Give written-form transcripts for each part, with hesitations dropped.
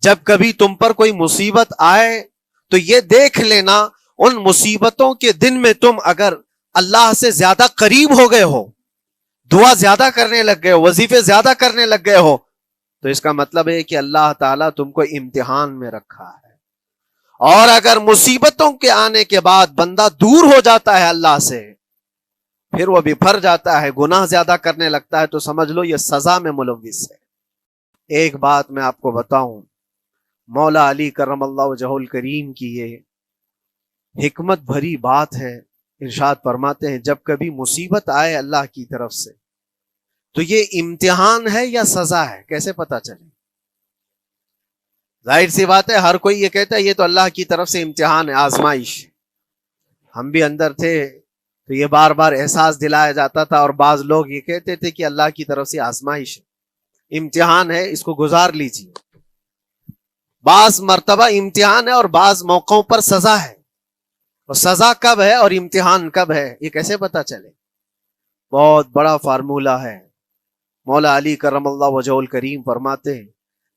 جب کبھی تم پر کوئی مصیبت آئے تو یہ دیکھ لینا ان مصیبتوں کے دن میں تم اگر اللہ سے زیادہ قریب ہو گئے ہو، دعا زیادہ کرنے لگ گئے ہو، وظیفے زیادہ کرنے لگ گئے ہو، تو اس کا مطلب ہے کہ اللہ تعالیٰ تم کو امتحان میں رکھا ہے۔ اور اگر مصیبتوں کے آنے کے بعد بندہ دور ہو جاتا ہے اللہ سے، پھر وہ بپھر جاتا ہے، گناہ زیادہ کرنے لگتا ہے، تو سمجھ لو یہ سزا میں ملوث ہے۔ ایک بات میں آپ کو بتاؤں، مولا علی کرم اللہ وجہہ الکریم کی یہ حکمت بھری بات ہے، ارشاد فرماتے ہیں جب کبھی مصیبت آئے اللہ کی طرف سے تو یہ امتحان ہے یا سزا ہے، کیسے پتا چلے؟ ظاہر سی بات ہے ہر کوئی یہ کہتا ہے یہ تو اللہ کی طرف سے امتحان ہے، آزمائش۔ ہم بھی اندر تھے تو یہ بار بار احساس دلایا جاتا تھا، اور بعض لوگ یہ کہتے تھے کہ اللہ کی طرف سے آزمائش ہے، امتحان ہے، اس کو گزار لیجیے۔ بعض مرتبہ امتحان ہے اور بعض موقعوں پر سزا ہے، اور سزا کب ہے اور امتحان کب ہے یہ کیسے پتا چلے؟ بہت بڑا فارمولہ ہے۔ مولا علی کرم اللہ وجہ الکریم فرماتے ہیں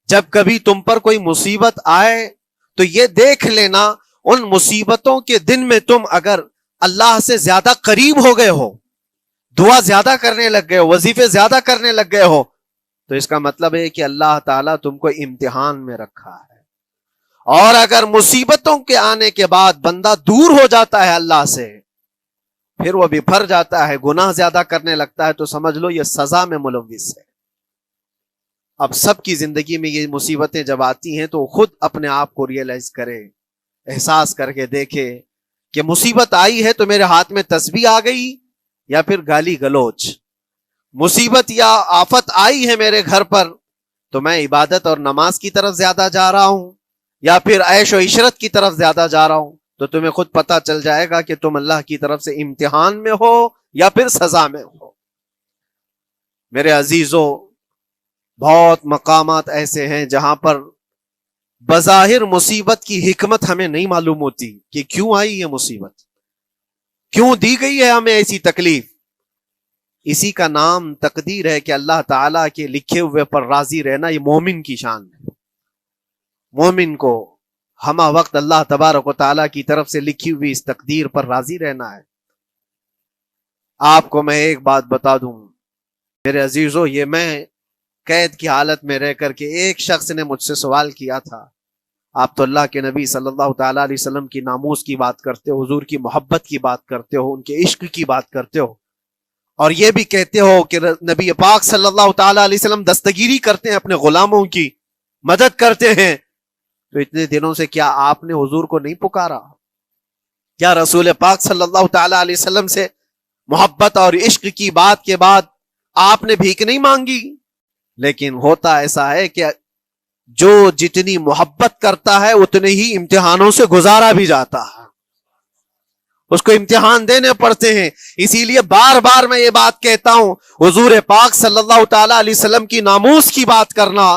جب کبھی تم پر کوئی مصیبت آئے تو یہ دیکھ لینا ان مصیبتوں کے دن میں تم اگر اللہ سے زیادہ قریب ہو گئے ہو، دعا زیادہ کرنے لگ گئے ہو، وظیفے زیادہ کرنے لگ گئے ہو، تو اس کا مطلب ہے کہ اللہ تعالیٰ تم کو امتحان میں رکھا ہے۔ اور اگر مصیبتوں کے آنے کے بعد بندہ دور ہو جاتا ہے اللہ سے، پھر وہ بپھر جاتا ہے، گناہ زیادہ کرنے لگتا ہے، تو سمجھ لو یہ سزا میں ملوث ہے۔ اب سب کی زندگی میں یہ مصیبتیں جب آتی ہیں تو خود اپنے آپ کو ریئلائز کرے، احساس کر کے دیکھے کہ مصیبت آئی ہے تو میرے ہاتھ میں تسبیح آ گئی یا پھر گالی گلوچ، مصیبت یا آفت آئی ہے میرے گھر پر تو میں عبادت اور نماز کی طرف زیادہ جا رہا ہوں یا پھر عیش و عشرت کی طرف زیادہ جا رہا ہوں، تو تمہیں خود پتا چل جائے گا کہ تم اللہ کی طرف سے امتحان میں ہو یا پھر سزا میں ہو۔ میرے عزیزوں، بہت مقامات ایسے ہیں جہاں پر بظاہر مصیبت کی حکمت ہمیں نہیں معلوم ہوتی کہ کیوں آئی یہ مصیبت، کیوں دی گئی ہے ہمیں ایسی تکلیف۔ اسی کا نام تقدیر ہے کہ اللہ تعالیٰ کے لکھے ہوئے پر راضی رہنا یہ مومن کی شان ہے۔ مومن کو ہمہ وقت اللہ تبارک و تعالیٰ کی طرف سے لکھی ہوئی اس تقدیر پر راضی رہنا ہے۔ آپ کو میں ایک بات بتا دوں میرے عزیزو، یہ میں قید کی حالت میں رہ کر کے ایک شخص نے مجھ سے سوال کیا تھا، آپ تو اللہ کے نبی صلی اللہ تعالیٰ علیہ وسلم کی ناموس کی بات کرتے ہو، حضور کی محبت کی بات کرتے ہو، ان کے عشق کی بات کرتے ہو، اور یہ بھی کہتے ہو کہ نبی پاک صلی اللہ تعالیٰ علیہ وسلم دستگیری کرتے ہیں، اپنے غلاموں کی مدد کرتے ہیں، تو اتنے دنوں سے کیا آپ نے حضور کو نہیں پکارا؟ کیا رسول پاک صلی اللہ تعالیٰ علیہ وسلم سے محبت اور عشق کی بات کے بعد آپ نے بھیک نہیں مانگی؟ لیکن ہوتا ایسا ہے کہ جو جتنی محبت کرتا ہے اتنے ہی امتحانوں سے گزارا بھی جاتا ہے، اس کو امتحان دینے پڑتے ہیں۔ اسی لیے بار بار میں یہ بات کہتا ہوں، حضور پاک صلی اللہ تعالیٰ علیہ وسلم کی ناموس کی بات کرنا،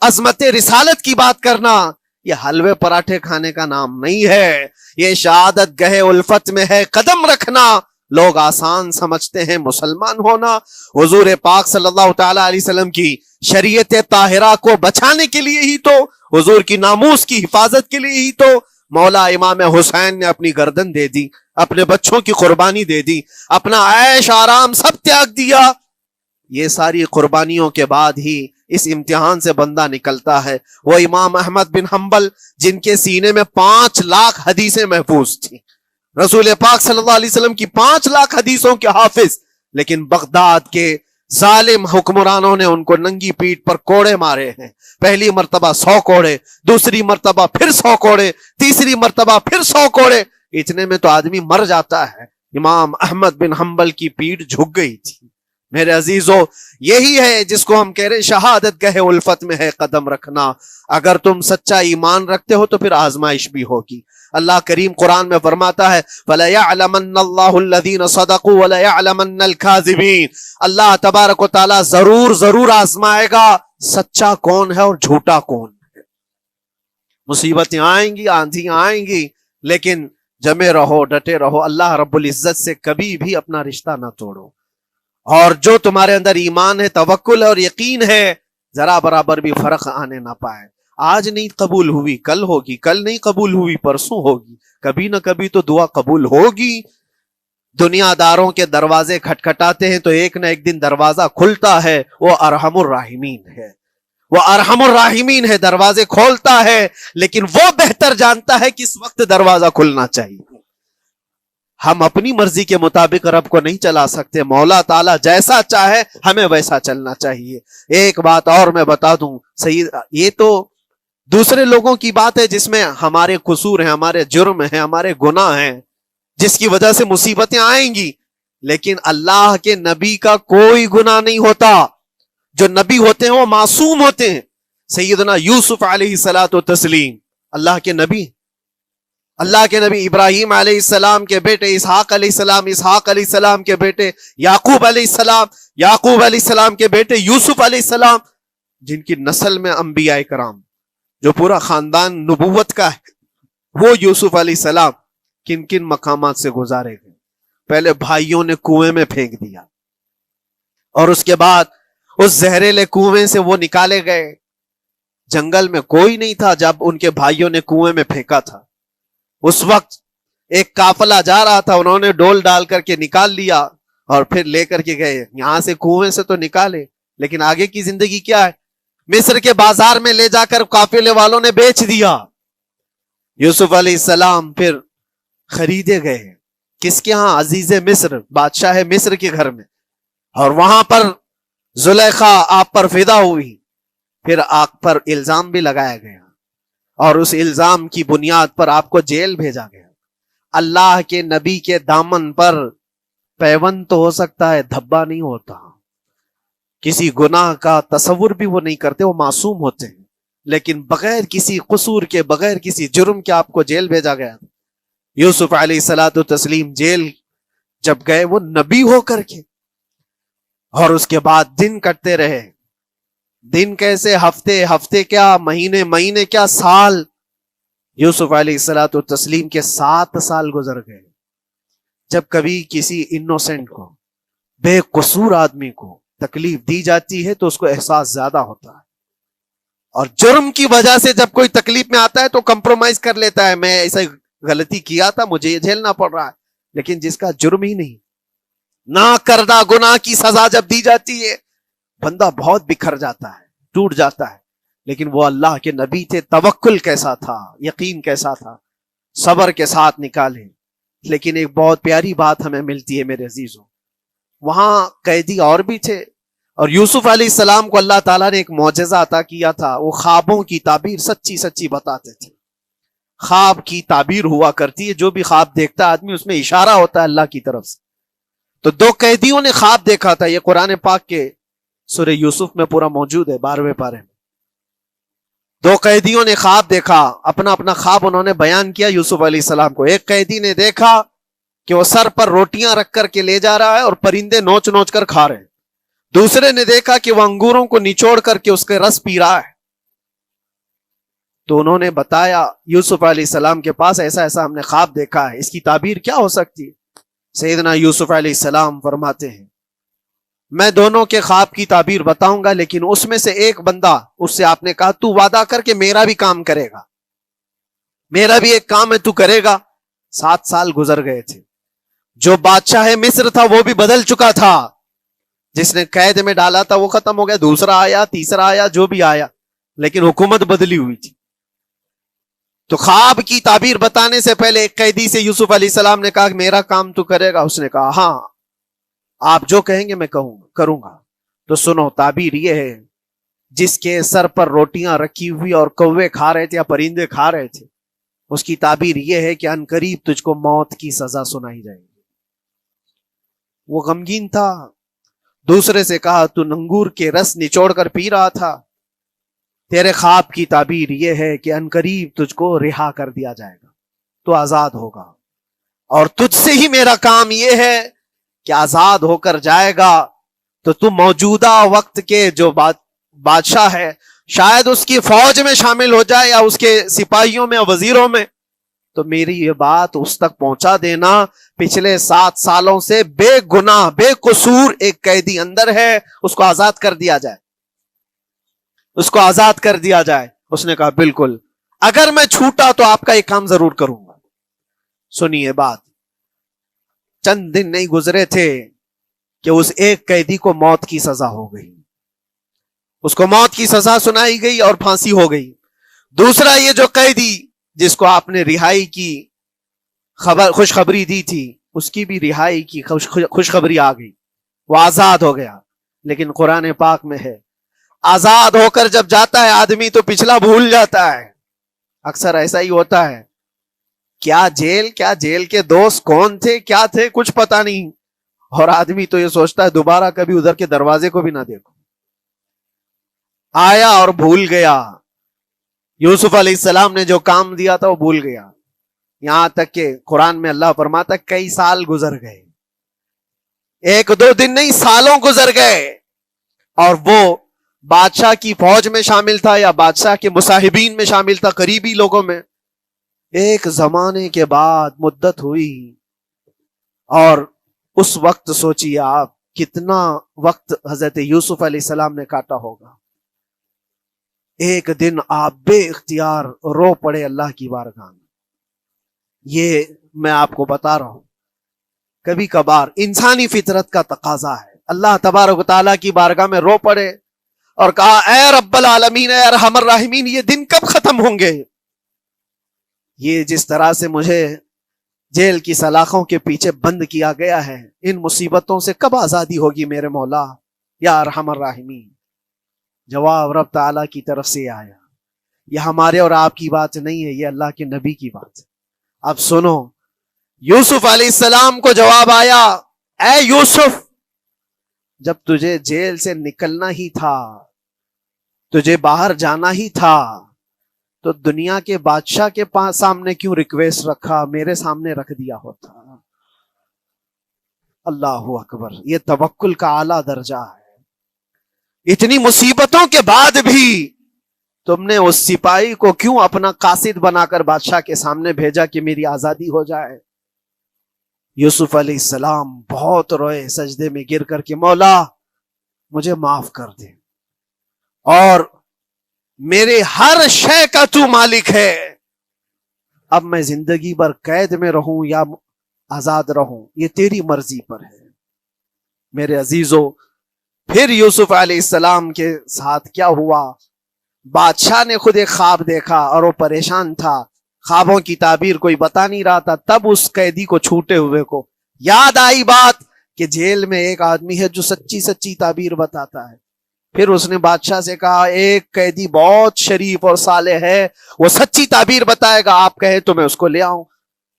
عظمت رسالت کی بات کرنا، یہ حلوے پراٹھے کھانے کا نام نہیں ہے، یہ شہادت گہے الفت میں ہے قدم رکھنا۔ لوگ آسان سمجھتے ہیں مسلمان ہونا، حضور پاک صلی اللہ تعالیٰ علیہ وسلم کی شریعت طاہرہ کو بچانے کے لیے ہی تو، حضور کی ناموس کی حفاظت کے لیے ہی تو مولا امام حسین نے اپنی گردن دے دی، اپنے بچوں کی قربانی دے دی، اپنا عیش آرام سب تیاگ دیا۔ یہ ساری قربانیوں کے بعد ہی اس امتحان سے بندہ نکلتا ہے۔ وہ امام احمد بن حنبل جن کے سینے میں 5 لاکھ حدیثیں محفوظ تھیں، رسول پاک صلی اللہ علیہ وسلم کی 5 لاکھ حدیثوں کے حافظ، لیکن بغداد کے ظالم حکمرانوں نے ان کو ننگی پیٹھ پر کوڑے مارے ہیں، پہلی مرتبہ 100 کوڑے، دوسری مرتبہ پھر 100 کوڑے، تیسری مرتبہ پھر 100 کوڑے، اتنے میں تو آدمی مر جاتا ہے۔ امام احمد بن حنبل کی پیٹھ جھک گئی تھی۔ میرے عزیزو، یہی ہے جس کو ہم کہہ رہے شہادت گہے الفت میں ہے قدم رکھنا۔ اگر تم سچا ایمان رکھتے ہو تو پھر آزمائش بھی ہوگی۔ اللہ کریم قرآن میں فرماتا ہے فَلَيَعْلَمَنَّ اللَّهُ الَّذِينَ صَدَقُوا وَلَيَعْلَمَنَّ الْكَاذِبِينَ۔ اللہ تبارک و تعالیٰ ضرور آزمائے گا سچا کون ہے اور جھوٹا کون ہے۔ مصیبتیں آئیں گی، آندھیاں آئیں گی، لیکن جمے رہو، ڈٹے رہو، اللہ رب العزت سے کبھی بھی اپنا رشتہ نہ توڑو، اور جو تمہارے اندر ایمان ہے، توکل اور یقین ہے، ذرا برابر بھی فرق آنے نہ پائے۔ آج نہیں قبول ہوئی کل ہوگی, کل نہیں قبول ہوئی پرسوں ہوگی, کبھی نہ کبھی تو دعا قبول ہوگی. دنیا داروں کے دروازے کھٹکھٹاتے ہیں تو ایک نہ ایک دن دروازہ کھلتا ہے. وہ ارحم الراحمین ہے, وہ ارحم الراحمین ہے, دروازے کھولتا ہے, لیکن وہ بہتر جانتا ہے کس وقت دروازہ کھلنا چاہیے. ہم اپنی مرضی کے مطابق رب کو نہیں چلا سکتے. مولا تعالیٰ جیسا چاہے ہمیں ویسا چلنا چاہیے. ایک بات اور میں بتا دوں سید, یہ تو دوسرے لوگوں کی بات ہے جس میں ہمارے قصور ہیں, ہمارے جرم ہیں, ہمارے گناہ ہیں, جس کی وجہ سے مصیبتیں آئیں گی. لیکن اللہ کے نبی کا کوئی گناہ نہیں ہوتا. جو نبی ہوتے ہیں وہ معصوم ہوتے ہیں. سیدنا یوسف علیہ الصلوۃ والتسلیم اللہ کے نبی, اللہ کے نبی ابراہیم علیہ السلام کے بیٹے اسحاق علیہ السلام, اسحاق علیہ السلام کے بیٹے یعقوب علیہ السلام, یعقوب علیہ السلام کے بیٹے یوسف علیہ السلام, جن کی نسل میں انبیاء کرام جو پورا خاندان نبوت کا ہے, وہ یوسف علیہ السلام کن کن مقامات سے گزارے گئے. پہلے بھائیوں نے کنویں میں پھینک دیا, اور اس کے بعد اس زہریلے کنویں سے وہ نکالے گئے. جنگل میں کوئی نہیں تھا جب ان کے بھائیوں نے کنویں میں پھینکا تھا. اس وقت ایک قافلہ جا رہا تھا, انہوں نے ڈول ڈال کر کے نکال لیا اور پھر لے کر کے گئے. یہاں سے کنویں سے تو نکالے, لیکن آگے کی زندگی کیا ہے؟ مصر کے بازار میں لے جا کر قافلے والوں نے بیچ دیا. یوسف علیہ السلام پھر خریدے گئے. کس کے ہاں؟ عزیز مصر, بادشاہ مصر کے گھر میں, اور وہاں پر زلیخا آپ پر فدا ہوئی. پھر آپ پر الزام بھی لگایا گیا, اور اس الزام کی بنیاد پر آپ کو جیل بھیجا گیا. اللہ کے نبی کے دامن پر پیوند تو ہو سکتا ہے, دھبا نہیں ہوتا. کسی گناہ کا تصور بھی وہ نہیں کرتے, وہ معصوم ہوتے ہیں. لیکن بغیر کسی قصور کے, بغیر کسی جرم کے آپ کو جیل بھیجا گیا. یوسف علیہ الصلوۃ والتسلیم جیل جب گئے وہ نبی ہو کر کے, اور اس کے بعد دن کٹتے رہے. دن کیسے, ہفتے, ہفتے کیا, مہینے, مہینے کیا, سال. یوسف علیہ الصلوۃ والتسلیم کے 7 سال گزر گئے. جب کبھی کسی انوسینٹ کو, بے قصور آدمی کو تکلیف دی جاتی ہے تو اس کو احساس زیادہ ہوتا ہے, اور جرم کی وجہ سے جب کوئی تکلیف میں آتا ہے تو کمپرومائز کر لیتا ہے, میں ایسا غلطی کیا تھا, مجھے یہ جھیلنا پڑ رہا ہے. لیکن جس کا جرم ہی نہیں, نہ کردہ گناہ کی سزا جب دی جاتی ہے, بندہ بہت بکھر جاتا ہے, ٹوٹ جاتا ہے. لیکن وہ اللہ کے نبی تھے, توکل کیسا تھا, یقین کیسا تھا, صبر کے ساتھ نکالے. لیکن ایک بہت پیاری بات ہمیں ملتی ہے میرے عزیزوں, وہاں قیدی اور بھی تھے, اور یوسف علیہ السلام کو اللہ تعالیٰ نے ایک معجزہ عطا کیا تھا. وہ خوابوں کی تعبیر سچی سچی بتاتے تھے. خواب کی تعبیر ہوا کرتی ہے, جو بھی خواب دیکھتا ہے آدمی اس میں اشارہ ہوتا ہے اللہ کی طرف سے. تو 2 قیدیوں نے خواب دیکھا تھا, یہ قرآن پاک کے سورہ یوسف میں پورا موجود ہے 12ویں پارے میں. 2 قیدیوں نے خواب دیکھا, اپنا اپنا خواب انہوں نے بیان کیا یوسف علیہ السلام کو. ایک قیدی نے دیکھا کہ وہ سر پر روٹیاں رکھ کر کے لے جا رہا ہے اور پرندے نوچ نوچ کر کھا رہے ہیں. دوسرے نے دیکھا کہ وہ انگوروں کو نچوڑ کر کے اس کے رس پی رہا ہے. تو انہوں نے بتایا یوسف علیہ السلام کے پاس, ایسا ایسا ہم نے خواب دیکھا ہے, اس کی تعبیر کیا ہو سکتی ہے؟ سیدنا یوسف علیہ السلام فرماتے ہیں, میں دونوں کے خواب کی تعبیر بتاؤں گا, لیکن اس میں سے ایک بندہ, اس سے آپ نے کہا تو وعدہ کر کے میرا بھی کام کرے گا, میرا بھی ایک کام ہے تو کرے گا. 7 سال گزر گئے تھے. جو بادشاہ مصر تھا وہ بھی بدل چکا تھا, جس نے قید میں ڈالا تھا وہ ختم ہو گیا, دوسرا آیا, تیسرا آیا, جو بھی آیا, لیکن حکومت بدلی ہوئی تھی. تو خواب کی تعبیر بتانے سے پہلے ایک قیدی سے یوسف علیہ السلام نے کہا کہ میرا کام تو کرے گا. اس نے کہا ہاں, آپ جو کہیں گے میں کروں گا. تو سنو, تعبیر یہ ہے, جس کے سر پر روٹیاں رکھی ہوئی اور کوے کھا رہے تھے یا پرندے کھا رہے تھے, اس کی تعبیر یہ ہے کہ عنقریب تجھ کو موت کی سزا سنائی جائے گی. وہ غمگین تھا. دوسرے سے کہا تو انگور کے رس نچوڑ کر پی رہا تھا, تیرے خواب کی تعبیر یہ ہے کہ عنقریب تجھ کو رہا کر دیا جائے گا, تو آزاد ہوگا, اور تجھ سے ہی میرا کام یہ ہے کہ آزاد ہو کر جائے گا تو تم موجودہ وقت کے جو بادشاہ ہے, شاید اس کی فوج میں شامل ہو جائے یا اس کے سپاہیوں میں یا وزیروں میں, تو میری یہ بات اس تک پہنچا دینا, پچھلے 7 سالوں سے بے گناہ بے قصور ایک قیدی اندر ہے, اس کو آزاد کر دیا جائے, اس کو آزاد کر دیا جائے. اس نے کہا بالکل، اگر میں چھوٹا تو آپ کا ایک کام ضرور کروں گا. سنیے بات، چند دن نہیں گزرے تھے کہ اس ایک قیدی کو موت کی سزا ہو گئی. اس کو موت کی سزا سنائی گئی اور پھانسی ہو گئی. دوسرا یہ جو قیدی جس کو آپ نے رہائی کی خوشخبری دی تھی، اس کی بھی رہائی کی خوشخبری آ گئی، وہ آزاد ہو گیا. لیکن قرآن پاک میں ہے، آزاد ہو کر جب جاتا ہے آدمی تو پچھلا بھول جاتا ہے. اکثر ایسا ہی ہوتا ہے. کیا جیل کے دوست کون تھے، کیا تھے، کچھ پتا نہیں، اور آدمی تو یہ سوچتا ہے دوبارہ کبھی ادھر کے دروازے کو بھی نہ دیکھو. آیا اور بھول گیا. یوسف علیہ السلام نے جو کام دیا تھا وہ بھول گیا. یہاں تک کہ قرآن میں اللہ فرماتا کئی سال گزر گئے، ایک دو دن نہیں، سالوں گزر گئے، اور وہ بادشاہ کی فوج میں شامل تھا یا بادشاہ کے مصاحبین میں شامل تھا، قریبی لوگوں میں. ایک زمانے کے بعد مدت ہوئی، اور اس وقت سوچیے آپ کتنا وقت حضرت یوسف علیہ السلام نے کاٹا ہوگا. ایک دن آپ بے اختیار رو پڑے اللہ کی بارگاہ میں. یہ میں آپ کو بتا رہا ہوں، کبھی کبھار انسانی فطرت کا تقاضا ہے. اللہ تبارک و تعالیٰ کی بارگاہ میں رو پڑے اور کہا اے رب العالمین، اے ارحم الراحمین، یہ دن کب ختم ہوں گے؟ یہ جس طرح سے مجھے جیل کی سلاخوں کے پیچھے بند کیا گیا ہے، ان مصیبتوں سے کب آزادی ہوگی میرے مولا یا ارحم الراحمین؟ جواب رب تعالیٰ کی طرف سے آیا. یہ ہمارے اور آپ کی بات نہیں ہے، یہ اللہ کے نبی کی بات ہے. اب سنو، یوسف علیہ السلام کو جواب آیا، اے یوسف، جب تجھے جیل سے نکلنا ہی تھا، تجھے باہر جانا ہی تھا، تو دنیا کے بادشاہ کے سامنے کیوں ریکویسٹ رکھا، میرے سامنے رکھ دیا ہوتا. اللہ اکبر، یہ توکل کا اعلیٰ درجہ ہے. اتنی مصیبتوں کے بعد بھی تم نے اس سپاہی کو کیوں اپنا قاصد بنا کر بادشاہ کے سامنے بھیجا کہ میری آزادی ہو جائے؟ یوسف علیہ السلام بہت روئے، سجدے میں گر کر کے مولا مجھے معاف کر دے، اور میرے ہر شے کا تو مالک ہے. اب میں زندگی بھر قید میں رہوں یا آزاد رہوں یہ تیری مرضی پر ہے. میرے عزیزو، پھر یوسف علیہ السلام کے ساتھ کیا ہوا؟ بادشاہ نے خود ایک خواب دیکھا اور وہ پریشان تھا، خوابوں کی تعبیر کوئی بتا نہیں رہا تھا. تب اس قیدی کو چھوٹے ہوئے کو یاد آئی بات کہ جیل میں ایک آدمی ہے جو سچی سچی تعبیر بتاتا ہے. پھر اس نے بادشاہ سے کہا ایک قیدی بہت شریف اور صالح ہے، وہ سچی تعبیر بتائے گا، آپ کہیں تو میں اس کو لے آؤں.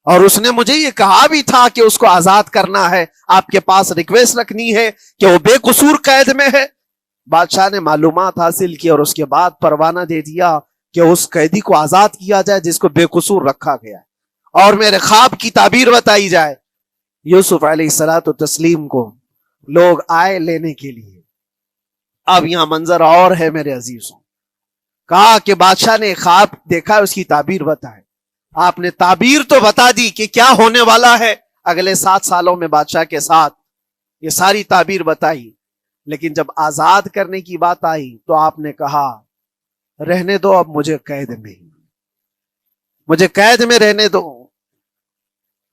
اور اس نے مجھے یہ کہا بھی تھا کہ اس کو آزاد کرنا ہے، آپ کے پاس ریکویسٹ رکھنی ہے کہ وہ بے قصور قید میں ہے. بادشاہ نے معلومات حاصل کی اور اس کے بعد پروانہ دے دیا کہ اس قیدی کو آزاد کیا جائے جس کو بے قصور رکھا گیا ہے، اور میرے خواب کی تعبیر بتائی جائے. یوسف علیہ الصلوۃ والتسلیم کو لوگ آئے لینے کے لیے. اب یہاں منظر اور ہے میرے عزیزوں. کہا کہ بادشاہ نے خواب دیکھا، اس کی تعبیر بتائے. آپ نے تعبیر تو بتا دی کہ کیا ہونے والا ہے اگلے 7 سالوں میں بادشاہ کے ساتھ، یہ ساری تعبیر بتائی. لیکن جب آزاد کرنے کی بات آئی تو آپ نے کہا رہنے دو، اب مجھے قید میں رہنے دو،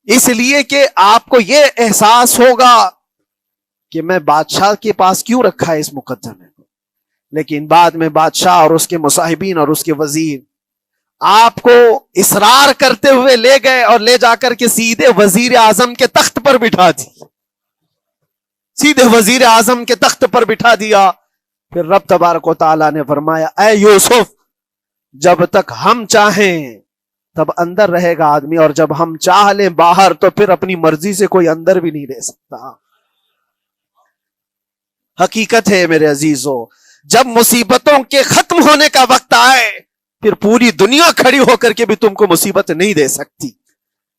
اس لیے کہ آپ کو یہ احساس ہوگا کہ میں بادشاہ کے پاس کیوں رکھا ہے اس مقدمے کو. لیکن بعد میں بادشاہ اور اس کے مصاحبین اور اس کے وزیر آپ کو اصرار کرتے ہوئے لے گئے اور لے جا کر کے سیدھے وزیر اعظم کے تخت پر بٹھا دی. سیدھے وزیر اعظم کے تخت پر بٹھا دیا. پھر رب تبارک و تعالیٰ نے فرمایا اے یوسف، جب تک ہم چاہیں تب اندر رہے گا آدمی، اور جب ہم چاہ لیں باہر تو پھر اپنی مرضی سے کوئی اندر بھی نہیں رہ سکتا. حقیقت ہے میرے عزیزو، جب مصیبتوں کے ختم ہونے کا وقت آئے پھر پوری دنیا کھڑی ہو کر کے بھی تم کو مصیبت نہیں دے سکتی،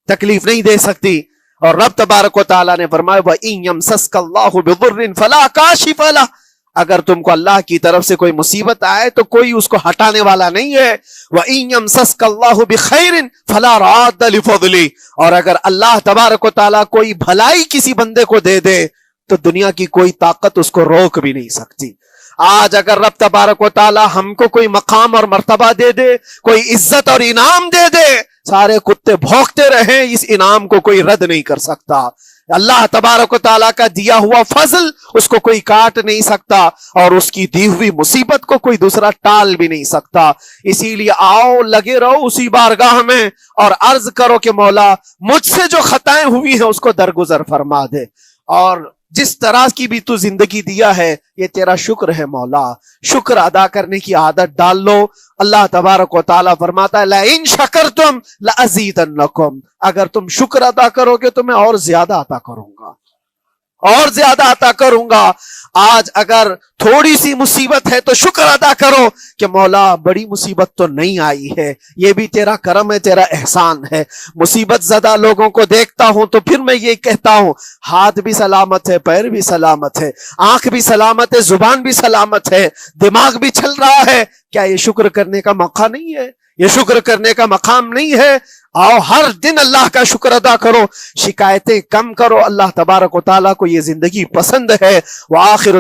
تکلیف نہیں دے سکتی. اور رب تبارک و تعالیٰ نے فرمایا وَإِن يَمْسَسْكَ اللَّهُ بِضُرٍّ فَلَا كَاشِفَ لَهُ، اگر تم کو اللہ کی طرف سے کوئی مصیبت آئے تو کوئی اس کو ہٹانے والا نہیں ہے. وَإِن يَمْسَسْكَ اللَّهُ بِخَيْرٍ فَلَا رَادَّ لِفَضْلِهِ، اور اگر اللہ تبارک و تعالیٰ کوئی بھلائی کسی بندے کو دے دے تو دنیا کی کوئی طاقت اس کو روک بھی نہیں سکتی. آج اگر رب تبارک و تعالی ہم کو کوئی مقام اور مرتبہ دے دے، کوئی عزت اور انعام دے دے، سارے کتے بھونکتے رہیں، اس انعام کو کوئی رد نہیں کر سکتا۔ اللہ تبارک و تعالیٰ کا دیا ہوا فضل اس کو کوئی کاٹ نہیں سکتا، اور اس کی دی ہوئی مصیبت کو کوئی دوسرا ٹال بھی نہیں سکتا۔ اسی لیے آؤ لگے رہو اسی بارگاہ میں اور عرض کرو کہ مولا مجھ سے جو خطائیں ہوئی ہیں اس کو درگزر فرما دے، اور جس طرح کی بھی تو زندگی دیا ہے یہ تیرا شکر ہے مولا، شکر ادا کرنے کی عادت ڈال لو۔ اللہ تبارک و تعالیٰ فرماتا ہے لَإِن شَكَرْتُمْ لَأَزِيدَنَّكُمْ، اگر تم شکر ادا کرو گے تو میں اور زیادہ عطا کروں گا، اور زیادہ عطا کروں گا۔ آج اگر تھوڑی سی مصیبت ہے تو شکر ادا کرو کہ مولا بڑی مصیبت تو نہیں آئی ہے، یہ بھی تیرا کرم ہے، تیرا احسان ہے۔ مصیبت زدہ لوگوں کو دیکھتا ہوں تو پھر میں یہ کہتا ہوں ہاتھ بھی سلامت ہے، پیر بھی سلامت ہے، آنکھ بھی سلامت ہے، زبان بھی سلامت ہے، دماغ بھی چل رہا ہے، کیا یہ شکر کرنے کا موقع نہیں ہے؟ یہ شکر کرنے کا مقام نہیں ہے؟ آؤ ہر دن اللہ کا شکر ادا کرو، شکایتیں کم کرو۔ اللہ تبارک و تعالیٰ کو یہ زندگی پسند ہے۔ وآخر